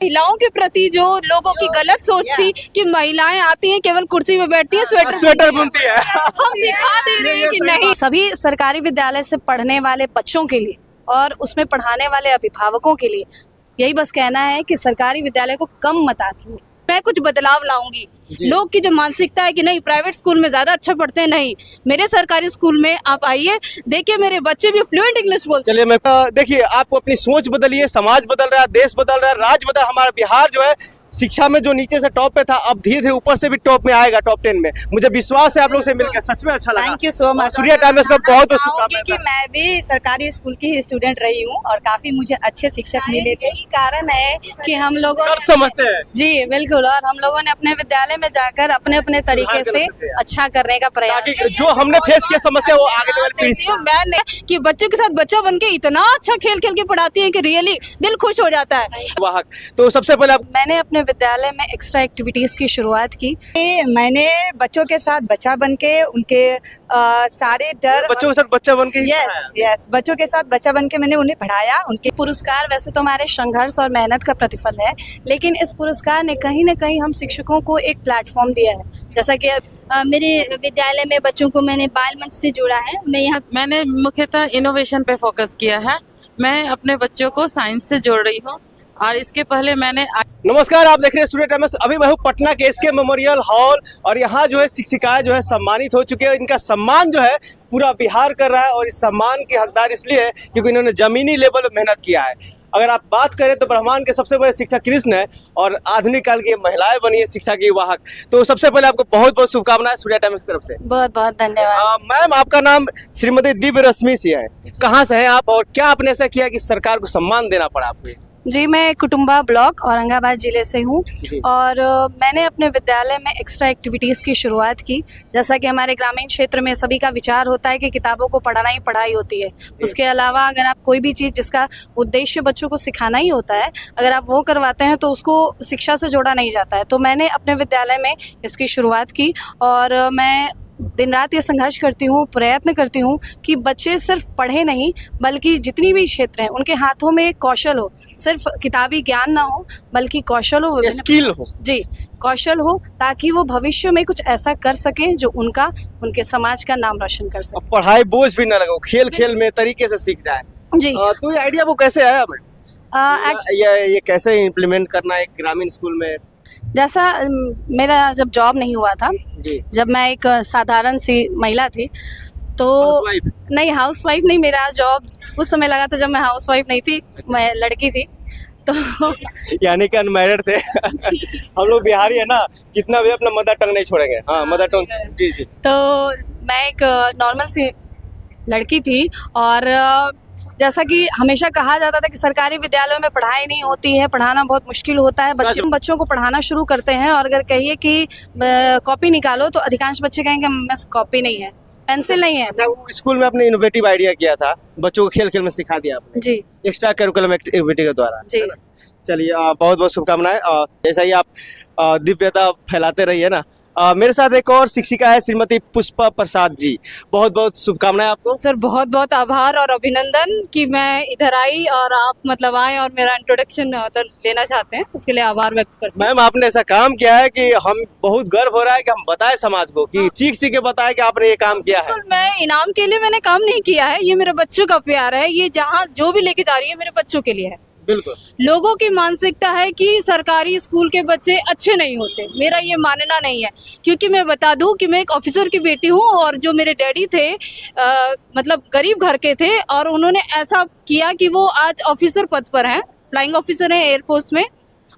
महिलाओं के प्रति जो लोगों की गलत सोच थी कि महिलाएं आती हैं केवल कुर्सी में बैठती हैं, स्वेटर बुनती है। हम दिखा दे रहे हैं कि नहीं। सभी सरकारी विद्यालय से पढ़ने वाले बच्चों के लिए और उसमें पढ़ाने वाले अभिभावकों के लिए यही बस कहना है कि सरकारी विद्यालय को कम मत आती है। मैं कुछ बदलाव लाऊंगी। लोग की जो मानसिकता है कि नहीं प्राइवेट स्कूल में ज्यादा अच्छा पढ़ते हैं, नहीं मेरे सरकारी स्कूल में आप आइए, देखिए मेरे बच्चे भी फ्लुएंट इंग्लिश बोलते हैं। चलिए मैं देखिए आपको अपनी सोच बदलिए, समाज बदल रहा है, देश बदल रहा है, राज्य बदल, हमारा बिहार जो है शिक्षा में जो नीचे से टॉप पे था अब धीरे धीरे ऊपर से भी टॉप में आएगा, टॉप 10 में। मुझे विश्वास है आप लोगों से मिलकर सच में अच्छा लगा। Thank you so much. Surya times का बहुत बहुत शुभकामनाएं कि मैं भी सरकारी स्कूल की ही स्टूडेंट रही हूँ और काफी मुझे अच्छे शिक्षक मिले थे। यही कारण है कि हम लोगों सब समझते हैं। जी बिल्कुल, और हम लोगों ने अपने विद्यालय में जाकर अपने अपने तरीके से अच्छा करने का प्रयास ताकि जो हमने फेस किया समस्या वो आगे वाली पीढ़ी मैंने कि बच्चों के साथ बच्चा बन के इतना अच्छा खेल खेल के पढ़ाती है कि रियली दिल खुश हो जाता है। वाहक। तो सबसे पहले आप मैंने अपने विद्यालय में एक्स्ट्रा एक्टिविटीज की शुरुआत की। मैंने बच्चों के साथ बच्चा बन के उनके सारे डर बच्चों के साथ बच्चा बन के यस बच्चों के साथ बच्चा बन के मैंने उन्हें पढ़ाया। उनके पुरस्कार वैसे तो हमारे संघर्ष और मेहनत का प्रतिफल है, लेकिन इस पुरस्कार ने कहीं न कहीं हम शिक्षकों को एक प्लेटफॉर्म दिया है। जैसा कि मेरे विद्यालय में बच्चों को मैंने बाल मंच से जोड़ा है। मैंने मुख्यतः इनोवेशन पे फोकस किया है। मैं अपने बच्चों को साइंस से जोड़ रही हूँ और इसके पहले मैंने नमस्कार, आप देख रहे हैं सूर्य टाइम्स। अभी मैं हूँ पटना के एसके मेमोरियल हॉल और यहाँ जो है शिक्षिकाएं जो है सम्मानित हो चुके हैं। इनका सम्मान जो है पूरा बिहार कर रहा है और इस सम्मान की हकदार इसलिए है क्योंकि इन्होंने जमीनी लेवल पर मेहनत किया है। अगर आप बात करें तो ब्रह्मांड के सबसे बड़े शिक्षक कृष्ण है और आधुनिक काल की महिलाएं बनी है शिक्षा की वाहक। तो सबसे पहले आपको बहुत बहुत शुभकामनाएं सूर्य टाइम्स की तरफ से। बहुत बहुत धन्यवाद। मैम, आपका नाम श्रीमती दिव्य रश्मि सिंह है, कहाँ से हैं आप और क्या आपने ऐसा किया कि सरकार को सम्मान देना पड़ा आपको? जी, मैं कुटुंबा ब्लॉक औरंगाबाद जिले से हूँ और मैंने अपने विद्यालय में एक्स्ट्रा एक्टिविटीज़ की शुरुआत की। जैसा कि हमारे ग्रामीण क्षेत्र में सभी का विचार होता है कि किताबों को पढ़ाना ही पढ़ाई होती है, उसके अलावा अगर आप कोई भी चीज़ जिसका उद्देश्य बच्चों को सिखाना ही होता है, अगर आप वो करवाते हैं तो उसको शिक्षा से जोड़ा नहीं जाता है। तो मैंने अपने विद्यालय में इसकी शुरुआत की और मैं दिन रात ये संघर्ष करती हूँ, प्रयत्न करती हूँ कि बच्चे सिर्फ पढ़े नहीं बल्कि जितनी भी क्षेत्र हैं उनके हाथों में कौशल हो, सिर्फ किताबी ज्ञान ना हो बल्कि कौशल हो, स्किल हो। जी, कौशल हो ताकि वो भविष्य में कुछ ऐसा कर सकें जो उनके समाज का नाम रोशन कर सके। पढ़ाई बोझ भी ना लगे, खेल खेल में तरीके से सीख जाए। जी। तो ये आइडिया वो कैसे आया मैम? ये कैसे इम्प्लीमेंट करना है ग्रामीण स्कूल में? जैसा मेरा जब जॉब नहीं हुआ था, जब मैं एक साधारण सी महिला थी तो नहीं, हाउसवाइफ नहीं, मेरा जॉब उस समय लगा था जब मैं हाउसवाइफ नहीं थी, मैं लड़की थी तो यानी कि अनमैरिड थे। हम लोग बिहारी है ना, कितना भी अपना मदर टंग नहीं छोड़ेंगे। हाँ, मदर टंग। जी जी। तो मैं एक नॉर्मल सी लड़की थी और जैसा कि हमेशा कहा जाता था कि सरकारी विद्यालयों में पढ़ाई नहीं होती है, पढ़ाना बहुत मुश्किल होता है। बच्चों को पढ़ाना शुरू करते हैं और अगर कहिए कि कॉपी निकालो तो अधिकांश बच्चे कहेंगे बस कॉपी नहीं है, पेंसिल नहीं है। अच्छा, वो स्कूल में आपने इनोवेटिव आइडिया किया था, बच्चों को खेल खेल में सिखा दिया आपने। जी, एक्स्ट्रा करिकुलम एक्टिविटी के द्वारा। जी। चलिए, बहुत बहुत शुभकामनाएं। ऐसा ही आप दिव्यता फैलाते रहिए ना। मेरे साथ एक और शिक्षिका है श्रीमती पुष्पा प्रसाद जी, बहुत बहुत शुभकामनाएं आपको। सर, बहुत बहुत आभार और अभिनंदन कि मैं इधर आई और आप मतलब आए और मेरा इंट्रोडक्शन लेना चाहते हैं, उसके लिए आभार व्यक्त करते हैं। मैम, आपने ऐसा काम किया है कि हम बहुत गर्व हो रहा है कि हम बताएं समाज को कि चीख के बताएं कि आपने ये काम किया है। मैं इनाम के लिए मैंने काम नहीं किया है, ये मेरे बच्चों का प्यार है, ये जहाँ जो भी लेके जा रही है मेरे बच्चों के लिए है। बिल्कुल। लोगों की मानसिकता है कि सरकारी स्कूल के बच्चे अच्छे नहीं होते, मेरा ये मानना नहीं है, क्योंकि मैं बता दूं कि मैं एक ऑफिसर की बेटी हूं और जो मेरे डैडी थे मतलब गरीब घर के थे और उन्होंने ऐसा किया कि वो आज ऑफिसर पद पर हैं, फ्लाइंग ऑफिसर हैं एयरफोर्स में,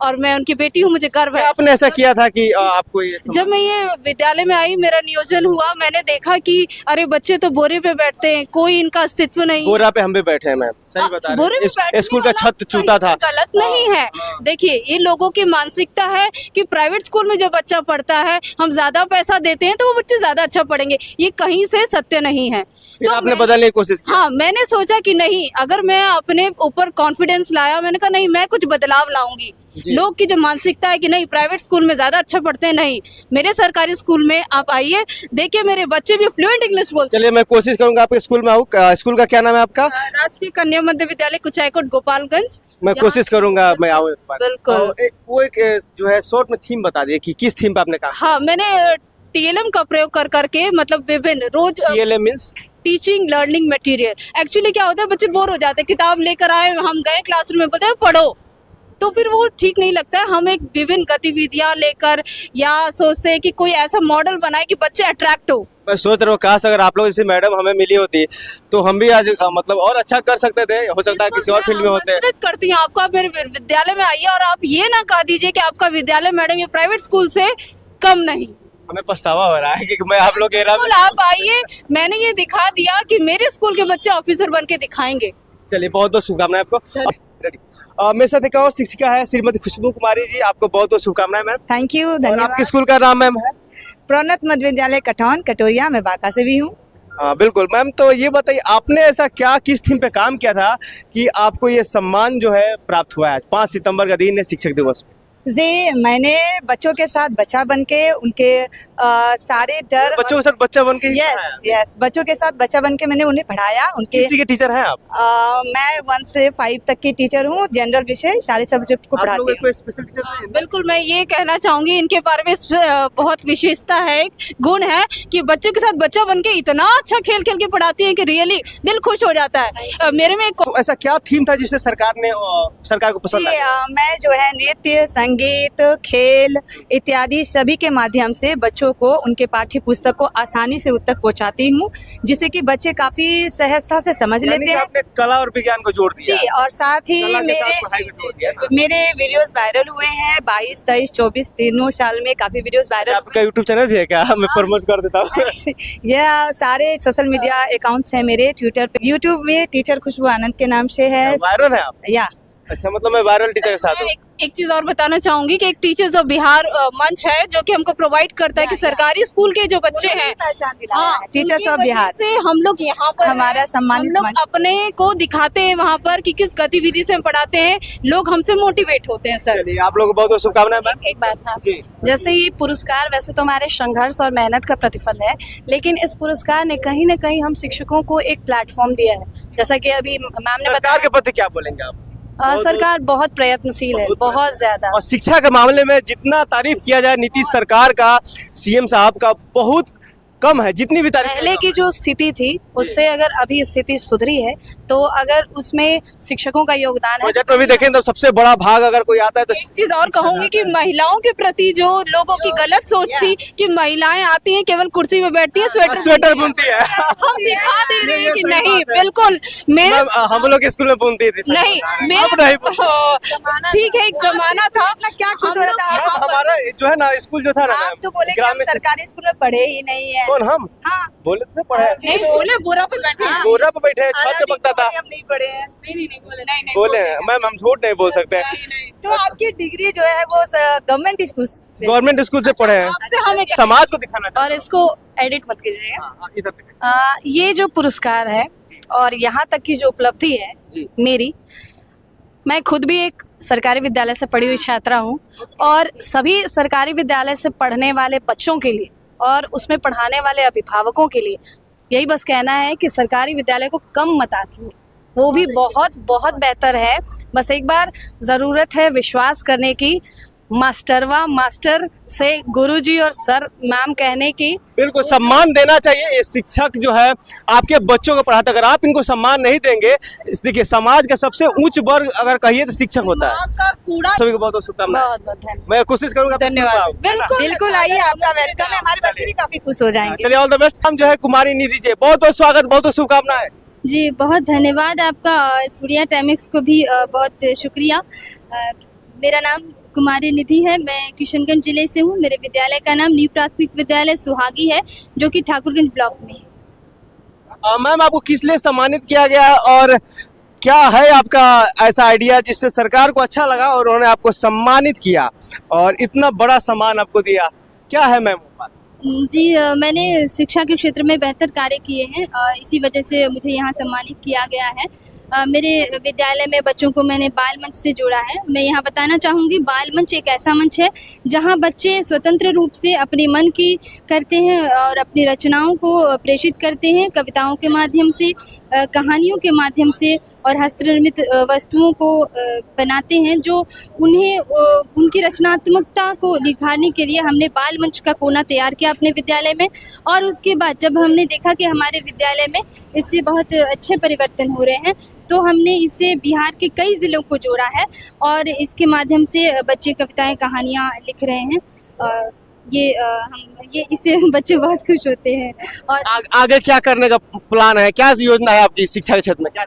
और मैं उनकी बेटी हूँ, मुझे गर्व है। आपने ऐसा किया था कि आपको ये जब मैं ये विद्यालय में आई, मेरा नियोजन हुआ, मैंने देखा कि अरे बच्चे तो बोरे पे बैठते हैं, कोई इनका अस्तित्व नहीं। बोरा पे हम भी बैठे हैं मैम, सही बता रहे हैं। स्कूल का छत चूता था। गलत नहीं है। देखिए, ये लोगों की मानसिकता है कि प्राइवेट स्कूल में जब बच्चा पढ़ता है हम ज्यादा पैसा देते हैं तो वो बच्चे ज्यादा अच्छा पढ़ेंगे, ये कहीं से सत्य नहीं है। तो आपने बदलने की कोशिश की? हाँ, मैंने सोचा कि नहीं, अगर मैं अपने ऊपर कॉन्फिडेंस लाया, मैंने कहा नहीं मैं कुछ बदलाव लाऊंगी। लोग की जो मानसिकता है कि नहीं प्राइवेट स्कूल में ज्यादा अच्छा पढ़ते हैं, नहीं मेरे सरकारी स्कूल में आप आइए, देखिए मेरे बच्चे भी फ्लुएंट इंग्लिश बोलते चलिए मैं कोशिश करूंगा आपके स्कूल में आऊँ। स्कूल का क्या नाम है आपका? हैं। राजकीय कन्या मध्य विद्यालय कुचायकोट गोपालगंज। मैं यहाँ- कोशिश करूंगा मैं आऊँ एक बार। बिल्कुल। और वो एक जो है शॉर्ट में थीम बता दिए कि किस थीम पे आपने कहा? हाँ, मैंने TLM का प्रयोग कर करके मतलब विभिन्न रोज TLM means teaching learning material. Actually क्या होता है, बच्चे बोर हो जाते हैं, किताब लेकर आए, हम गए क्लासरूम में बोलते हैं पढ़ो, तो फिर वो ठीक नहीं लगता है। हम एक विभिन्न गतिविधियां लेकर या सोचते हैं कि कोई ऐसा मॉडल बनाए कि बच्चे अट्रैक्ट हो। मैं सोच रहा हूँ काश अगर आप लोग जैसे मैडम हमें मिली होती तो हम भी आज मतलब और अच्छा कर सकते थे। हो सकता है किसी और फील्ड में होते। आमंत्रित करती हूँ आपको, आप मेरे विद्यालय में आइए और आप ये ना कह दीजिए कि आपका विद्यालय मैडम ये प्राइवेट स्कूल से कम नहीं। हमें पछतावा हो रहा है कि मैं आप लोग एरा में। बिल्कुल, आप आइए, मैंने ये दिखा दिया कि मेरे स्कूल के बच्चे ऑफिसर बन के दिखाएंगे। चलिए बहुत बहुत शुभकामनाएं आपको। धन्यवाद। मेरे साथ एक और शिक्षिका है श्रीमती खुशबू कुमारी जी, आपको बहुत बहुत शुभकामनाएं मैम। थैंक यू, और धन्यवाद। आपके स्कूल का नाम मैम है? प्रोन्नत मध्य विद्यालय कटौन कटोरिया, मैं बांका से भी हूँ। हाँ बिल्कुल मैम। तो ये बताइए आपने ऐसा क्या किस थीम पे काम किया था कि आपको ये सम्मान जो है प्राप्त हुआ है 5 सितंबर का दिन है शिक्षक दिवस पे? जी, मैंने बच्चों के साथ बच्चा बन के उनके सारे डर बच्चों के साथ बच्चा बन के ही यस पढ़ाया? यस बच्चों के साथ बच्चा बन के मैंने उन्हें पढ़ाया। उनके किसी के टीचर हैं आप? मैं 1 से 5 तक की टीचर हूँ, जनरल विषय सारे सब्जेक्ट को आप लोग पढ़ाती हूँ। कोई स्पेशल टीचर नहीं है? बिल्कुल, मैं ये कहना चाहूंगी इनके बारे में बहुत विशेषता है, गुण है कि बच्चों के साथ बच्चा बन के इतना अच्छा खेल खेल के पढ़ाती है कि रियली दिल खुश हो जाता है। मेरे में तो ऐसा क्या थीम था जिससे सरकार को पसंद जी, आया? मैं जो है नृत्य, संगीत, खेल इत्यादि सभी के माध्यम से बच्चों को उनके पाठ्य पुस्तक को आसानी से उत तक पहुंचाती हूँ, जिससे कि बच्चे काफी सहजता से समझ यानी लेते कि हैं। आपने कला और विज्ञान को जोड़ दिया। जी, और साथ ही कला के साथ पढ़ाई को जोड़ दिया ना? मेरे वीडियोस वायरल हुए हैं 22, 23, 24 तीनों साल में काफी वीडियोस वायरल आपका यूट्यूब चैनल भी है क्या? मैं प्रमोट कर देता हूँ। यह सारे सोशल मीडिया अकाउंट्स हैं मेरे। ट्विटर पे, यूट्यूब में टीचर खुशबू आनंद के नाम से है। वायरल है आप? या अच्छा, मतलब मैं वायरल टीचर के साथ हूँ। एक चीज और बताना चाहूंगी कि एक टीचर्स ऑफ बिहार मंच है जो कि हमको प्रोवाइड करता है कि सरकारी स्कूल के जो बच्चे हैं, हाँ, टीचर्स उनकी ऑफ वजह बिहार से हम लोग यहाँ पर हमारा हैं। सम्मानित हम लोग मंच। अपने को दिखाते हैं वहाँ पर कि किस गतिविधि से हम पढ़ाते हैं, लोग हमसे मोटिवेट होते हैं सर। चलिए आप लोगों को बहुत बहुत शुभकामनाएं मैम। एक बात था, जी। जैसे ये पुरस्कार वैसे तो हमारे संघर्ष और मेहनत का प्रतिफल है, लेकिन इस पुरस्कार ने कहीं ना कहीं हम शिक्षकों को एक प्लेटफॉर्म दिया है। जैसा कि अभी मैम ने सरकार बताया, के प्रति क्या बोलेंगे आप? सरकार बहुत प्रयत्नशील है, बहुत ज्यादा। और शिक्षा के मामले में जितना तारीफ किया जाए नीतीश सरकार का, सीएम साहब का, बहुत कम है। जितनी भी तारीफ पहले की जो स्थिति थी उससे अगर अभी स्थिति सुधरी है तो अगर उसमें शिक्षकों का योगदान है। बजट में भी देखें तो सबसे बड़ा भाग अगर कोई आता है तो एक चीज और कहूंगी कि महिलाओं के प्रति जो लोगों की गलत सोच थी कि महिलाएं आती हैं केवल कुर्सी में बैठती हैं, स्वेटर बुनती है। हम दिखा दे रहे हैं कि ये सही नहीं, बात है। बिल्कुल मेरे मैम, हम लोग स्कूल में बुनती थी। नहीं, अब मेरा नहीं बुनती। ठीक है, एक जमाना था। क्या खुश हो रहा था मैम, आप? हमारा जो है ना स्कूल जो था ना आप मैम, तो बोले कि हम ग्रामीण से- सरकारी स्कूल में पढ़े ही नहीं है। कौन हम? हाँ, बोले से पढ़े नहीं बोले, बुरा पे बैठे हैं। गोरा पे बैठे हैं, छत पे आजादी पकता था। को हम नहीं पढ़े हैं। नहीं बोले, नहीं बोले हैं मैम, हम झूठ नहीं बोल सकते। तो आपकी डिग्री जो है वो गवर्नमेंट स्कूल से। गवर्नमेंट स्कूल से पढ़े हैं। आपसे हम एक समाज को दिखाना चाहते और इसको एडिट मत कीजिएगा। हैं। हाँ, इधर पे। ये जो पुरस्कार है और यहाँ तक की जो उपलब्धि है जी। मेरी, मैं खुद भी एक सरकारी विद्यालय से पढ़ी हुई छात्रा हूँ और सभी सरकारी विद्यालय से पढ़ने वाले बच्चों के लिए और उसमें पढ़ाने वाले अभिभावकों के लिए यही बस कहना है कि सरकारी विद्यालय को कम मत आंकिए, वो भी बहुत बहुत बेहतर है। बस एक बार ज़रूरत है विश्वास करने की, मास्टर से गुरुजी और सर मैम कहने की। बिल्कुल सम्मान देना चाहिए। ये शिक्षक जो है आपके बच्चों को पढ़ाता, अगर आप इनको सम्मान नहीं देंगे, देखिए समाज का सबसे उच्च वर्ग अगर कहिए तो शिक्षक होता है। दिमाग का कूड़ा। सभी को बहुत बहुत शुभकामनाएं। बहुत बहुत धन्यवाद। मैं कोशिश करूंगा आपके स्कूल में धन्यवाद। आऊं। बिल्कुल बिल्कुल आइए, आपका वेलकम है। हमारे बच्चे भी काफी खुश हो जाएंगे। चलिए, ऑल द बेस्ट। हम जो है कुमारी निधि जी, बहुत बहुत स्वागत, बहुत बहुत शुभकामनाएं। जी, बहुत धन्यवाद आपका और सूर्या टाइमिक्स को भी बहुत शुक्रिया। मेरा नाम कुमारी निधि है, मैं किशनगंज जिले से हूँ। मेरे विद्यालय का नाम न्यू प्राथमिक विद्यालय सुहागी है, जो कि ठाकुरगंज ब्लॉक में है। मैम, आपको किस लिए सम्मानित किया गया है और क्या है आपका ऐसा आइडिया जिससे सरकार को अच्छा लगा और उन्होंने आपको सम्मानित किया और इतना बड़ा सम्मान आपको दिया? क्या है मैम? जी, मैंने शिक्षा के क्षेत्र में बेहतर कार्य किए हैं, इसी वजह से मुझे यहाँ सम्मानित किया गया है। मेरे विद्यालय में बच्चों को मैंने बाल मंच से जोड़ा है। मैं यहाँ बताना चाहूँगी, बाल मंच एक ऐसा मंच है जहाँ बच्चे स्वतंत्र रूप से अपने मन की करते हैं और अपनी रचनाओं को प्रेषित करते हैं, कविताओं के माध्यम से, कहानियों के माध्यम से और हस्तनिर्मित वस्तुओं को बनाते हैं, जो उन्हें उनकी रचनात्मकता को निखारने के लिए हमने बाल मंच का कोना तैयार किया अपने विद्यालय में। और उसके बाद जब हमने देखा कि हमारे विद्यालय में इससे बहुत अच्छे परिवर्तन हो रहे हैं, तो हमने इससे बिहार के कई ज़िलों को जोड़ा है और इसके माध्यम से बच्चे कविताएं, कहानियाँ लिख रहे हैं। ये इससे बच्चे बहुत खुश होते हैं। और आगे क्या करने का प्लान है, क्या योजना है आपकी शिक्षा के क्षेत्र में? क्या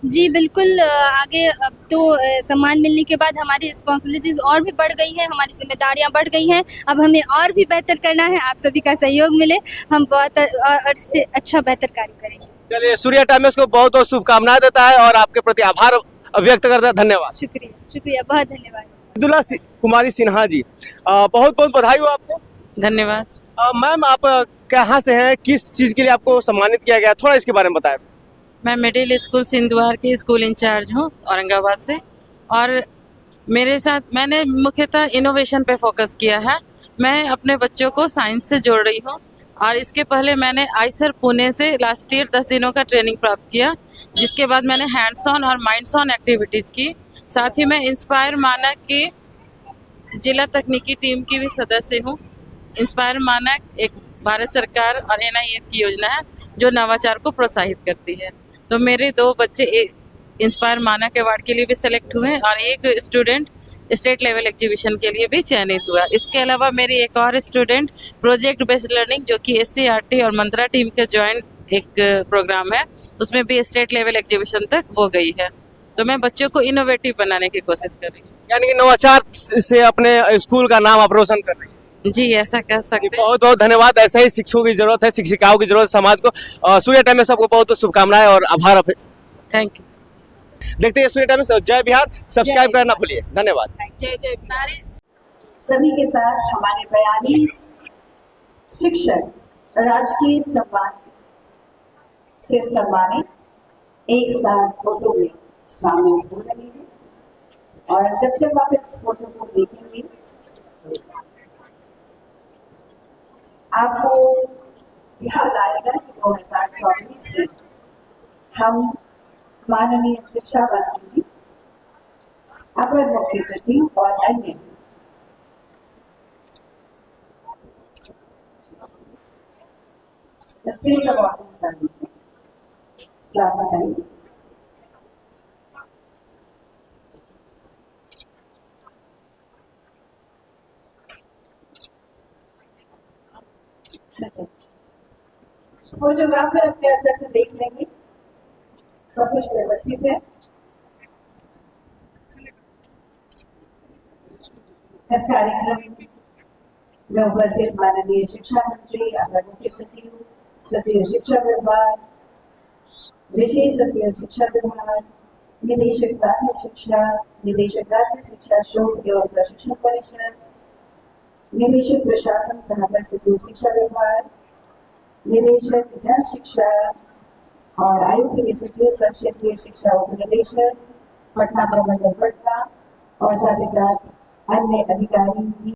जी बिल्कुल, आगे अब तो सम्मान मिलने के बाद हमारी रिस्पॉन्सिबिलिटीज़ और भी बढ़ गई हैं, हमारी जिम्मेदारियां बढ़ गई हैं। अब हमें और भी बेहतर करना है, आप सभी का सहयोग मिले, हम बहुत और इससे अच्छा बेहतर कार्य करेंगे। चलिए, सूर्या टाइम्स को बहुत बहुत शुभकामनाएं देता है और आपके प्रति आभार व्यक्त करता है। धन्यवाद। शुक्रिया, बहुत धन्यवाद। अब्दुल्ला कुमारी सिन्हा जी, बहुत बहुत बधाई हो आपको। धन्यवाद। मैम, आप कहाँ से हैं, किस चीज़ के लिए आपको सम्मानित किया गया, थोड़ा इसके बारे में बताएं। मैं मिडिल स्कूल सिंधुवार की स्कूल इंचार्ज हूँ औरंगाबाद से, और मेरे साथ मैंने मुख्यतः इनोवेशन पे फोकस किया है। मैं अपने बच्चों को साइंस से जोड़ रही हूँ और इसके पहले मैंने आईसर पुणे से लास्ट ईयर 10 दिनों का ट्रेनिंग प्राप्त किया, जिसके बाद मैंने हैंड्स ऑन और माइंड्स ऑन एक्टिविटीज़ की। साथ ही मैं इंस्पायर मानक की जिला तकनीकी टीम की भी सदस्य हूँ। इंस्पायर मानक एक भारत सरकार और NIF की योजना है जो नवाचार को प्रोत्साहित करती है। तो मेरे 2 बच्चे इंस्पायर मानक अवार्ड के लिए भी सेलेक्ट हुए हैं और एक स्टूडेंट स्टेट लेवल एग्जीबिशन के लिए भी चयनित हुआ। इसके अलावा मेरी एक और स्टूडेंट प्रोजेक्ट बेस्ड लर्निंग, जो कि SCRT और मंत्रा टीम के ज्वाइंट एक प्रोग्राम है, उसमें भी स्टेट लेवल एग्जीबिशन तक वो गई है। तो मैं बच्चों को इनोवेटिव बनाने की कोशिश कर रही हूँ, यानी कि नवाचार से अपने स्कूल का नाम आप रोशन कर रही हैं। जी ऐसा कह सकते हैं। बहुत बहुत धन्यवाद। ऐसे ही शिक्षकों की जरूरत है, शिक्षिकाओं की जरूरत है समाज को। सूर्या टाइम्स सबको बहुत बहुत शुभकामनाएं और आभार। Thank you. देखते हैं सूर्या टाइम्स। जय बिहार, सब्सक्राइब करना भूलिए। धन्यवाद। सभी के साथ हमारे 42 शिक्षक राजकीय सम्मान से सम्मानित एक साथ फोटो में शामिल हो रहे हैं। और जब आप इस फोटो को देखेंगे, आपको याद आएगा कि 2024 में हम माननीय शिक्षा मंत्री जी, अपर मुख्य सचिव और अन्य स्टेट अवार्ड कर दीजिए क्लास करेंगे। फोटोग्राफर अपने स्तर से देख लेंगे, सब कुछ व्यवस्थित है। इस कार्यक्रम में उपस्थित माननीय शिक्षा मंत्री, अपर मुख्य सचिव, सचिव शिक्षा विभाग, विशेष सचिव शिक्षा विभाग, निदेशक प्राथमिक शिक्षा, निदेशक राज्य शिक्षा शोध एवं प्रशिक्षण परिषद, निदेशक प्रशासन सहायक सचिव शिक्षा विभाग, निदेशक जन शिक्षा और आयुक्त के सचिव सह क्षेत्रीय शिक्षा उप निदेशक पटना प्रमंडल पटना और साथ ही साथ अन्य अधिकारी।